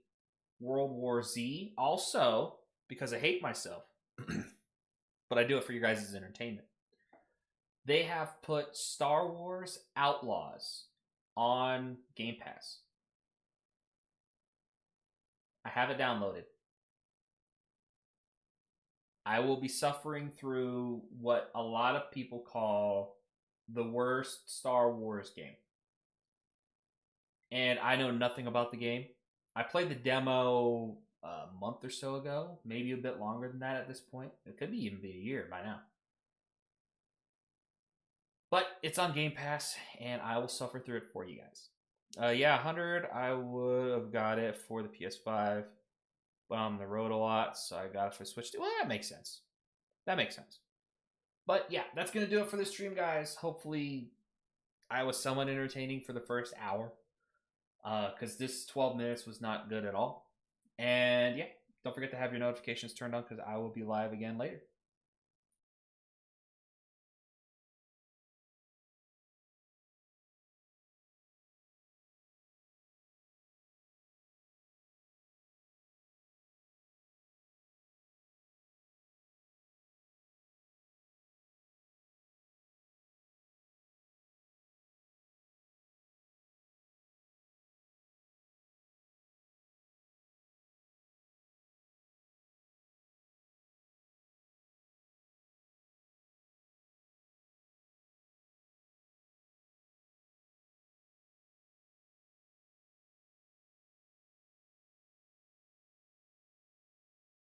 World War Z also because I hate myself, but I do it for you guys' entertainment. They have put Star Wars Outlaws on Game Pass. I have it downloaded. I will be suffering through what a lot of people call the worst Star Wars game. And I know nothing about the game. I played the demo a month or so ago, maybe a bit longer than that at this point. It could be even be a year by now. But it's on Game Pass, and I will suffer through it for you guys. Yeah, 100, I would have got it for the PS5, but I'm on the road a lot, so I got it for Switch. Well, that makes sense. That makes sense. But yeah, that's going to do it for the stream, guys. Hopefully, I was somewhat entertaining for the first hour, because this 12 minutes was not good at all. And yeah, don't forget to have your notifications turned on, because I will be live again later.